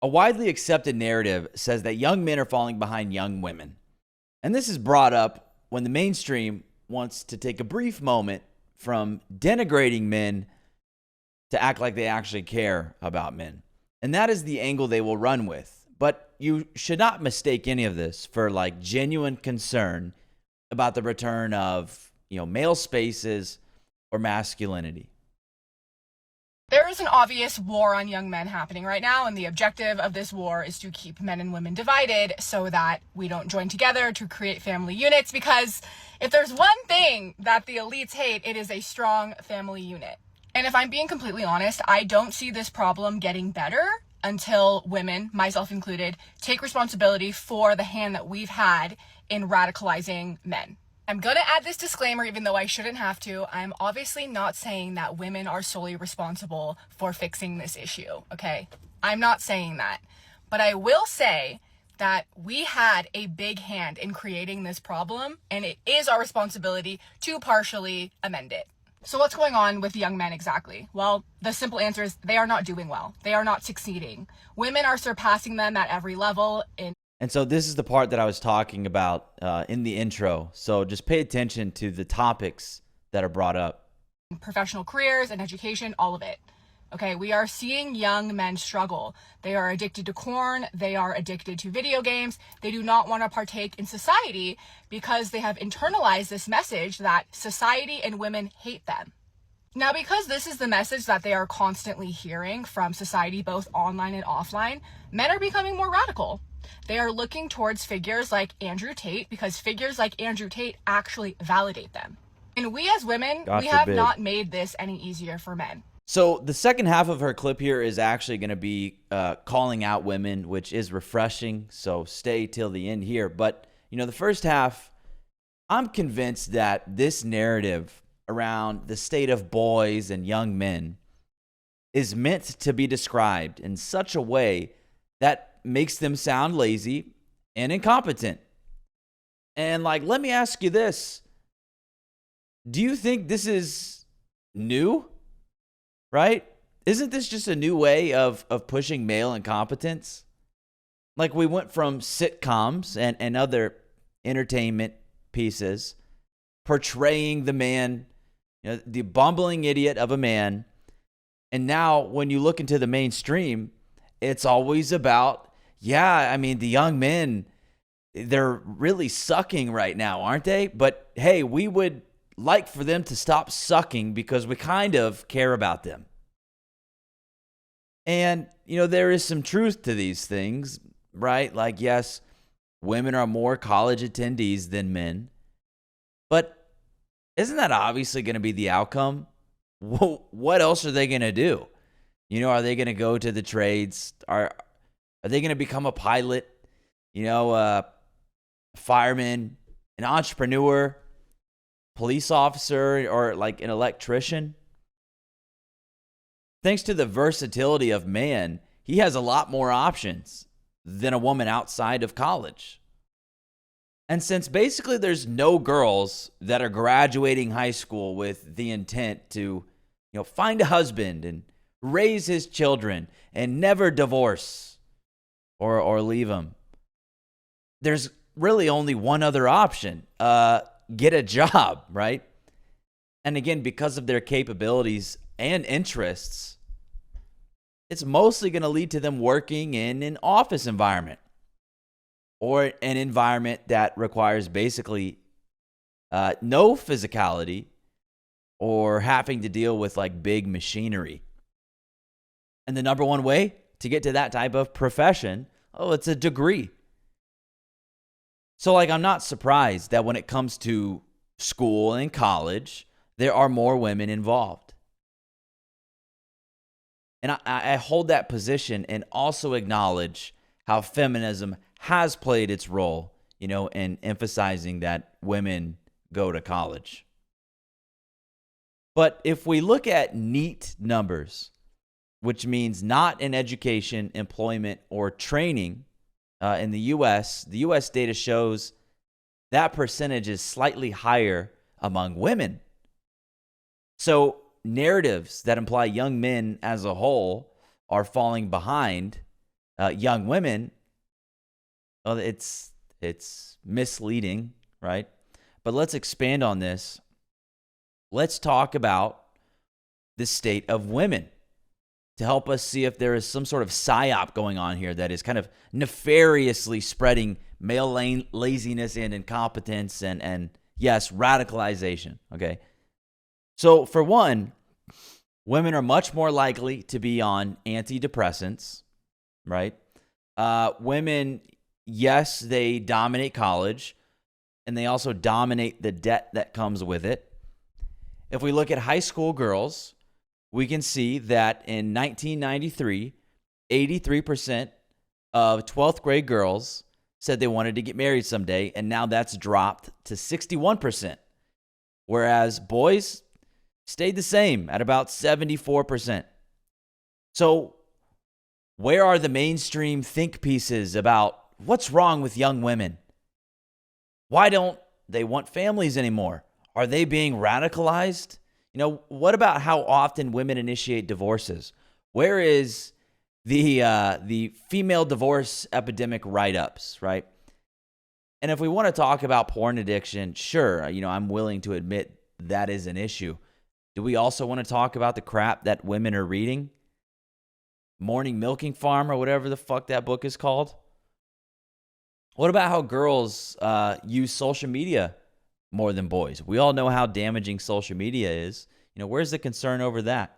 A widely accepted narrative says that young men are falling behind young women. And this is brought up when the mainstream wants to take a brief moment from denigrating men to act like they actually care about men. And that is the angle they will run with. But you should not mistake any of this for like genuine concern about the return of, male spaces or masculinity. There is an obvious war on young men happening right now, and the objective of this war is to keep men and women divided so that we don't join together to create family units, because if there's one thing that the elites hate, it is a strong family unit. And if I'm being completely honest, I don't see this problem getting better until women, myself included, take responsibility for the hand that we've had in radicalizing men. I'm going to add this disclaimer, even though I shouldn't have to. I'm obviously not saying that women are solely responsible for fixing this issue, okay? I'm not saying that. But I will say that we had a big hand in creating this problem, and it is our responsibility to partially amend it. So what's going on with young men exactly? Well, the simple answer is they are not doing well. They are not succeeding. Women are surpassing them at every level. And so this is the part that I was talking about in the intro. So just pay attention to the topics that are brought up. Professional careers and education, all of it. Okay, we are seeing young men struggle. They are addicted to porn. They are addicted to video games. They do not want to partake in society because they have internalized this message that society and women hate them. Now, because this is the message that they are constantly hearing from society, both online and offline, men are becoming more radical. They are looking towards figures like Andrew Tate because figures like Andrew Tate actually validate them. And we as women, we have not made this any easier for men. So the second half of her clip here is actually going to be calling out women, which is refreshing. So stay till the end here. But, the first half, I'm convinced that this narrative around the state of boys and young men is meant to be described in such a way that makes them sound lazy and incompetent. And let me ask you this. Do you think this is new? Right? Isn't this just a new way of pushing male incompetence? Like we went from sitcoms and other entertainment pieces portraying the man, the bumbling idiot of a man. And now when you look into the mainstream, it's always about, the young men, they're really sucking right now, aren't they? But hey, we would like for them to stop sucking because we kind of care about them. And, there is some truth to these things, right? Like, yes, women are more college attendees than men. But isn't that obviously going to be the outcome? What else are they going to do? Are they going to go to the trades? Are they going to become a pilot? A fireman, an entrepreneur, police officer, or like an electrician? Thanks to the versatility of man, he has a lot more options than a woman outside of college. And since basically there's no girls that are graduating high school with the intent to, find a husband and raise his children and never divorce or leave him, there's really only one other option. Get a job, right? And again, because of their capabilities and interests, it's mostly going to lead to them working in an office environment or an environment that requires basically no physicality or having to deal with like big machinery. And the number one way to get to that type of profession, it's a degree. So I'm not surprised that when it comes to school and college, there are more women involved. And I hold that position and also acknowledge how feminism has played its role, in emphasizing that women go to college. But if we look at neat numbers, which means not in education, employment, or training in the U.S., the U.S. data shows that percentage is slightly higher among women. So narratives that imply young men as a whole are falling behind young women, well, it's misleading, right? But let's expand on this. Let's talk about the state of women to help us see if there is some sort of psyop going on here that is kind of nefariously spreading male laziness and incompetence and yes, radicalization, okay? So for one, women are much more likely to be on antidepressants, right? Women, yes, they dominate college, and they also dominate the debt that comes with it. If we look at high school girls, we can see that in 1993, 83% of 12th grade girls said they wanted to get married someday, and now that's dropped to 61%, whereas boys stayed the same at about 74%. So where are the mainstream think pieces about what's wrong with young women? Why don't they want families anymore? Are they being radicalized? You know, what about how often women initiate divorces? Where is the female divorce epidemic write-ups, right? And if we want to talk about porn addiction, sure, I'm willing to admit that is an issue. Do we also want to talk about the crap that women are reading? Morning Milking Farm or whatever the fuck that book is called? What about how girls use social media more than boys? We all know how damaging social media is. Where's the concern over that?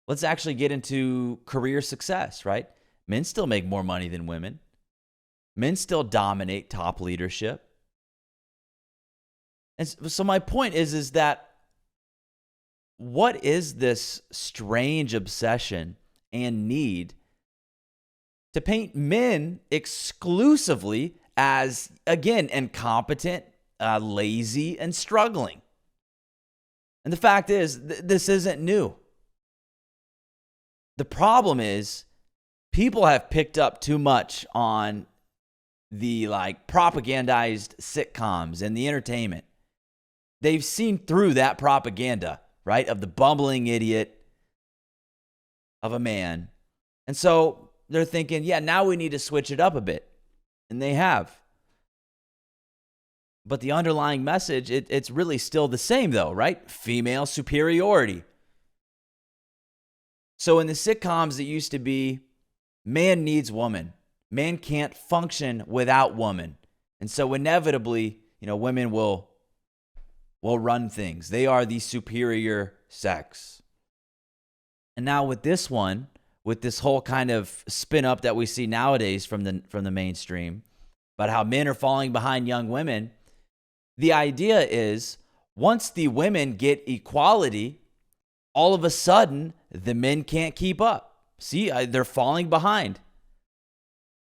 Let's actually get into career success, right? Men still make more money than women. Men still dominate top leadership. And so my point is that what is this strange obsession and need to paint men exclusively as, again, incompetent, lazy, and struggling? And the fact is, this isn't new. The problem is people have picked up too much on the propagandized sitcoms and the entertainment. They've seen through that propaganda, right, of the bumbling idiot of a man. And so they're thinking, yeah, now we need to switch it up a bit. And they have. But the underlying message, it's really still the same though, right? Female superiority. So in the sitcoms, it used to be man needs woman. Man can't function without woman. And so inevitably, women will run things. They are the superior sex. And now with this one, with this whole kind of spin up that we see nowadays from the mainstream about how men are falling behind young women, the idea is once the women get equality, all of a sudden the men can't keep up. See, they're falling behind.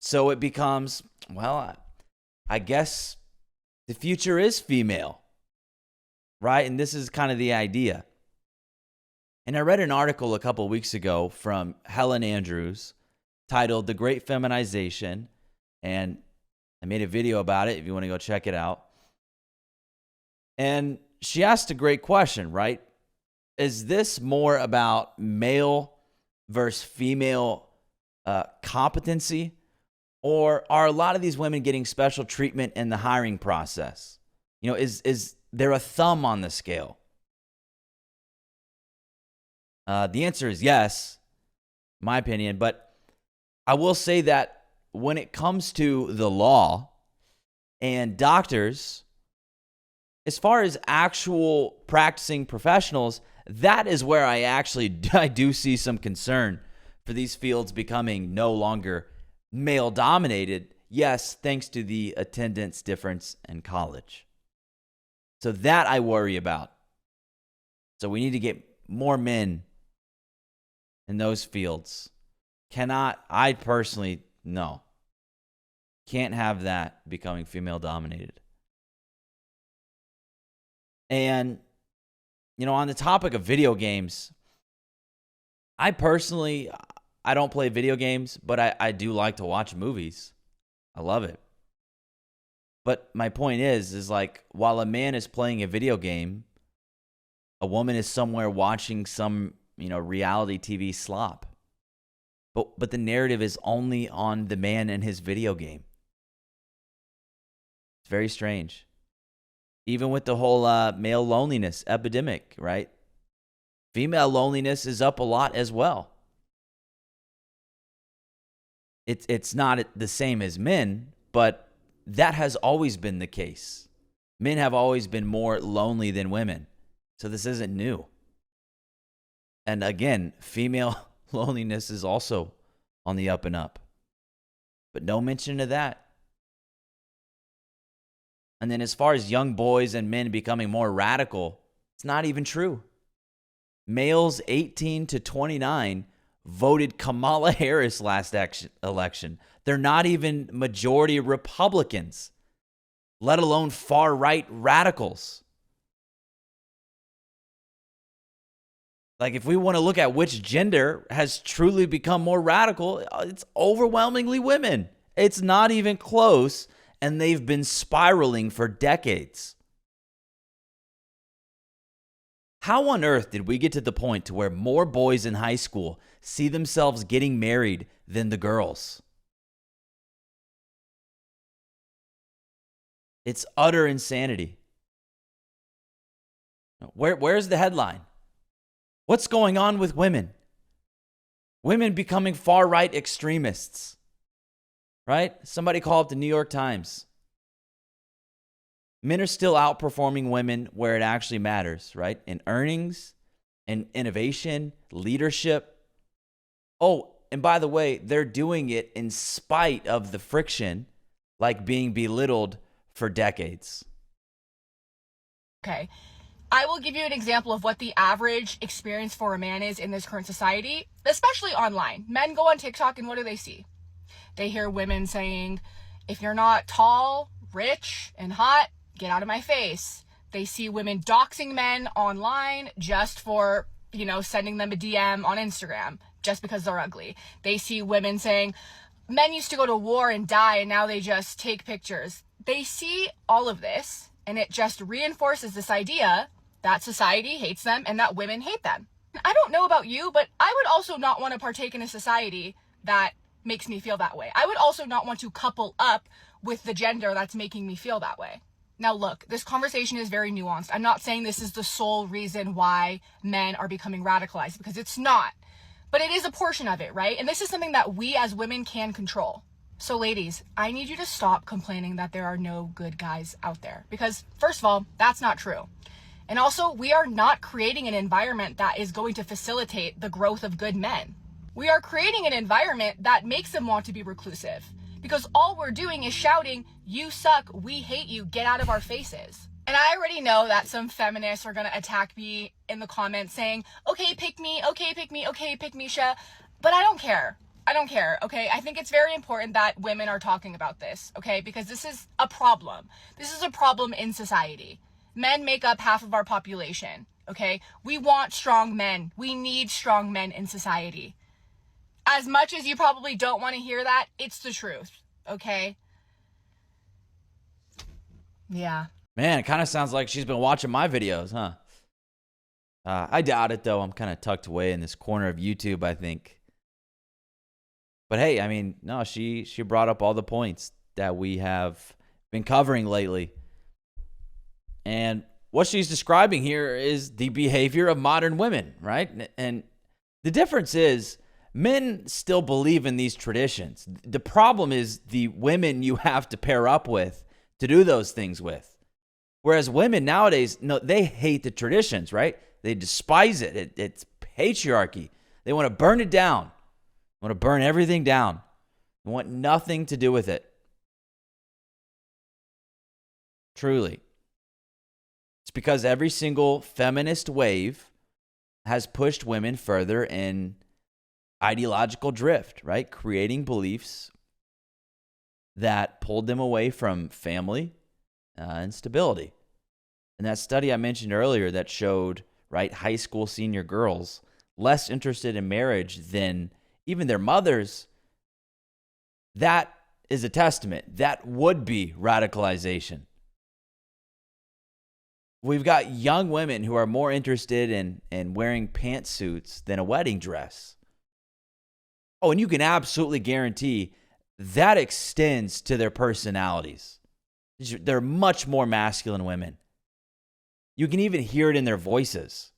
So it becomes, well, I guess the future is female, right? And this is kind of the idea. And I read an article a couple of weeks ago from Helen Andrews titled The Great Feminization, and I made a video about it if you want to go check it out. And she asked a great question, right? Is this more about male versus female competency? Or are a lot of these women getting special treatment in the hiring process? Is there a thumb on the scale? The answer is yes, my opinion. But I will say that when it comes to the law and doctors, as far as actual practicing professionals, that is where I do see some concern for these fields becoming no longer male dominated. Yes, thanks to the attendance difference in college. So that I worry about. So we need to get more men in those fields. I personally, no. Can't have that becoming female dominated. And, on the topic of video games, I don't play video games, but I do like to watch movies. I love it. But my point is while a man is playing a video game, a woman is somewhere watching some, reality TV slop. But the narrative is only on the man and his video game. It's very strange. Even with the whole male loneliness epidemic, right? Female loneliness is up a lot as well. It's not the same as men, but that has always been the case. Men have always been more lonely than women. So this isn't new. And again, female loneliness is also on the up and up. But no mention of that. And then as far as young boys and men becoming more radical, it's not even true. Males 18 to 29 voted Kamala Harris last election. They're not even majority Republicans, let alone far-right radicals. Like, if we want to look at which gender has truly become more radical, it's overwhelmingly women. It's not even close, and they've been spiraling for decades. How on earth did we get to the point to where more boys in high school see themselves getting married than the girls? It's utter insanity. Where's the headline? What's going on with women? Women becoming far-right extremists, right? Somebody call up the New York Times. Men are still outperforming women where it actually matters, right? In earnings, in innovation, leadership. Oh, and by the way, they're doing it in spite of the friction, like being belittled for decades. Okay. I will give you an example of what the average experience for a man is in this current society, especially online. Men go on TikTok and what do they see? They hear women saying, if you're not tall, rich, and hot, get out of my face. They see women doxing men online just for, sending them a DM on Instagram just because they're ugly. They see women saying, men used to go to war and die and now they just take pictures. They see all of this and it just reinforces this idea that society hates them and that women hate them. I don't know about you, but I would also not want to partake in a society that makes me feel that way. I would also not want to couple up with the gender that's making me feel that way. Now look, this conversation is very nuanced. I'm not saying this is the sole reason why men are becoming radicalized, because it's not. But it is a portion of it, right? And this is something that we as women can control. So ladies, I need you to stop complaining that there are no good guys out there. Because first of all, that's not true. And also, we are not creating an environment that is going to facilitate the growth of good men. We are creating an environment that makes them want to be reclusive. Because all we're doing is shouting, you suck, we hate you, get out of our faces. And I already know that some feminists are going to attack me in the comments saying, okay, pick me, okay, pick me, okay, pick Misha. But I don't care. I don't care, okay? I think it's very important that women are talking about this, okay? Because this is a problem. This is a problem in society. Men make up half of our population, okay? We want strong men. We need strong men in society. As much as you probably don't want to hear that, it's the truth, okay? Yeah. Man, it kind of sounds like she's been watching my videos, huh? I doubt it, though. I'm kind of tucked away in this corner of YouTube, I think. But hey, I mean, no, she brought up all the points that we have been covering lately. And what she's describing here is the behavior of modern women, right? And the difference is men still believe in these traditions. The problem is the women you have to pair up with to do those things with. Whereas women nowadays, no, they hate the traditions, right? They despise it. It's patriarchy. They want to burn it down. They want to burn everything down. They want nothing to do with it. Truly. It's because every single feminist wave has pushed women further in ideological drift, right? Creating beliefs that pulled them away from family and stability. And that study I mentioned earlier that showed, right, high school senior girls less interested in marriage than even their mothers, that is a testament. That would be radicalization. We've got young women who are more interested in wearing pantsuits than a wedding dress. Oh, and you can absolutely guarantee that extends to their personalities. They're much more masculine women. You can even hear it in their voices.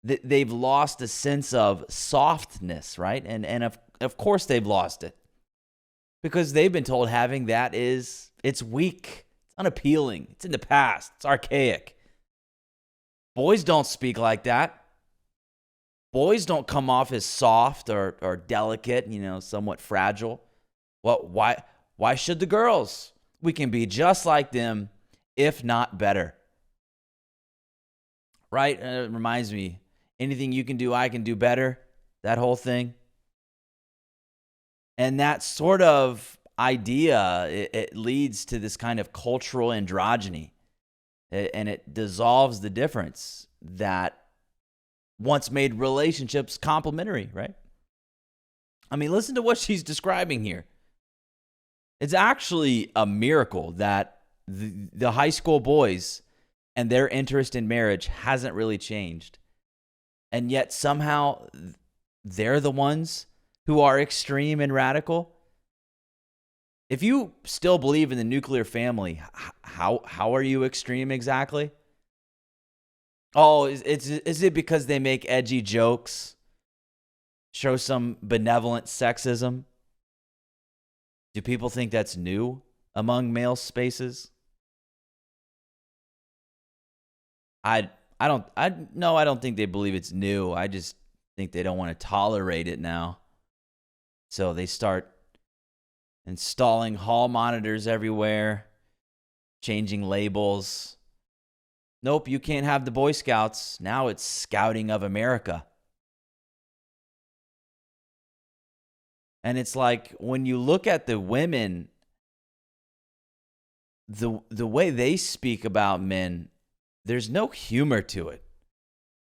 They've lost a sense of softness, right? And of course they've lost it. Because they've been told having that it's weak, it's unappealing, it's in the past, it's archaic. Boys don't speak like that. Boys don't come off as soft or delicate, somewhat fragile. Well, why should the girls? We can be just like them, if not better. Right? It reminds me, anything you can do, I can do better. That whole thing. And that sort of idea, it leads to this kind of cultural androgyny. And it dissolves the difference that once made relationships complementary, right? I mean, listen to what she's describing here. It's actually a miracle that the high school boys and their interest in marriage hasn't really changed. And yet somehow they're the ones who are extreme and radical. If you still believe in the nuclear family, how are you extreme exactly? Oh, is it because they make edgy jokes? Show some benevolent sexism? Do people think that's new among male spaces? I don't think they believe it's new. I just think they don't want to tolerate it now. So they start installing hall monitors everywhere, changing labels. Nope, you can't have the Boy Scouts. Now it's Scouting of America. And it's like when you look at the women, the way they speak about men, there's no humor to it.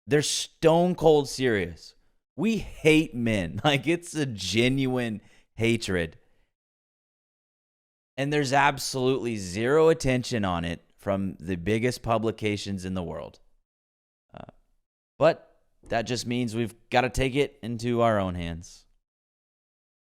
They're stone cold serious. We hate men. Like, it's a genuine hatred. And there's absolutely zero attention on it from the biggest publications in the world. But that just means we've got to take it into our own hands.